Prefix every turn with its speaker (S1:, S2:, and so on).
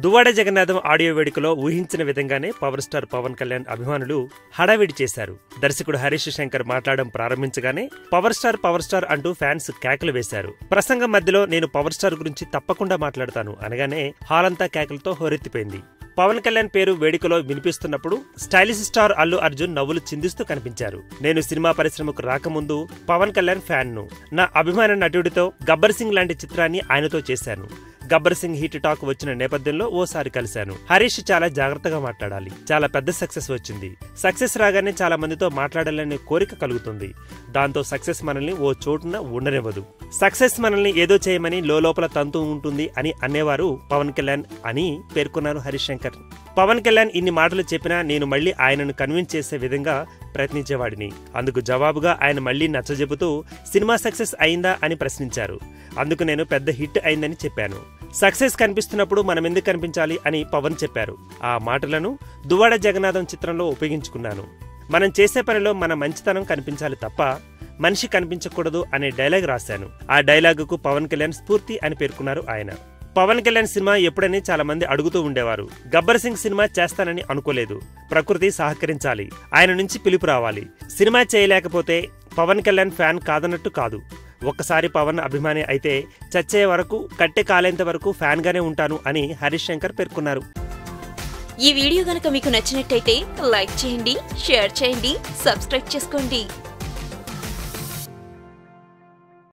S1: Duvvada Jagannatham audio వేడుకలో ఊహించిన విధంగానే పవర్ స్టార్ పవన్ కళ్యాణ్ అభిమానులు హడావిడి చేశారు. దర్శకుడు హరీష్ శంకర్ మాట్లాడడం ప్రారంభించగానే పవర్ స్టార్ అంటూ ఫ్యాన్స్ కేకలు వేశారు. ప్రసంగం మధ్యలో నేను పవర్ స్టార్ గురించి తప్పకుండా మాట్లాడతాను అనగానే హాల్ అంతా కేకలతో హోరెత్తిపోయింది. పవన్ కళ్యాణ్ పేరు వేడుకలో వినిపిస్తున్నప్పుడు స్టైలిష్ స్టార్ అల్లు అర్జున్ నవ్వులు చిందిస్తూ కనిపించారు. నేను సినిమా పరిశ్రమకు రాకముందు పవన్ కళ్యాణ్ ఫ్యాన్ను. నా అభిమాన నటుడితో గబ్బర్ సింగ్ లాంటి చిత్రాన్ని ఆయనతో చేశాను. గబ్బర్ సింగ్ హిట్ టాక్ వచ్చిన నేపథ్యంలో ఓసారి కలిశాను. హరీష్ చాలా జాగ్రత్తగా మాట్లాడాలి, చాలా పెద్ద సక్సెస్ వచ్చింది. సక్సెస్ రాగానే చాలా మందితో మాట్లాడాలనే కోరిక కలుగుతుంది. దాంతో సక్సెస్ మనల్ని ఓ చోటున ఉండనివ్వదు. సక్సెస్ మనల్ని ఏదో చేయమని లోపల తంతు ఉంటుంది అని అనేవారు పవన్ కళ్యాణ్ అని పేర్కొన్నారు హరీష్ శంకర్. పవన్ కళ్యాణ్ ఇన్ని మాటలు చెప్పినా నేను మళ్లీ ఆయనను కన్విన్స్ చేసే విధంగా ప్రయత్నించేవాడిని. అందుకు జవాబుగా ఆయన మళ్లీ నచ్చజెబుతూ సినిమా సక్సెస్ అయిందా అని ప్రశ్నించారు. అందుకు నేను పెద్ద హిట్ అయిందని చెప్పాను. సక్సెస్ కనిపిస్తున్నప్పుడు మనం ఎందుకు కనిపించాలి అని పవన్ చెప్పారు. ఆ మాటలను దువ్వాడ జగన్నాథం చిత్రంలో ఉపయోగించుకున్నాను. మనం చేసే పనిలో మన మంచితనం కనిపించాలి తప్ప మనిషి కనిపించకూడదు అనే డైలాగ్ రాశాను. ఆ డైలాగుకు పవన్ కళ్యాణ్ స్ఫూర్తి అని పేర్కొన్నారు ఆయన. పవన్ కళ్యాణ్ సినిమా ఎప్పుడని చాలా మంది అడుగుతూ ఉండేవారు. గబ్బర్ సింగ్ సినిమా చేస్తానని అనుకోలేదు. ప్రకృతి సహకరించాలి, ఆయన నుంచి పిలుపు రావాలి. సినిమా చేయలేకపోతే పవన్ కళ్యాణ్ ఫ్యాన్ కాదన్నట్టు కాదు. ఒక్కసారి పవన్ అభిమాని అయితే చచ్చే వరకు, కట్టె కాలేంత వరకు ఫ్యాన్ గానే ఉంటాను అని హరీష్ శంకర్ పేర్కొన్నారు.
S2: ఈ వీడియో గనుక మీకు నచ్చినట్టయితే లైక్ చేయండి, షేర్ చేయండి, సబ్స్క్రైబ్ చేసుకోండి.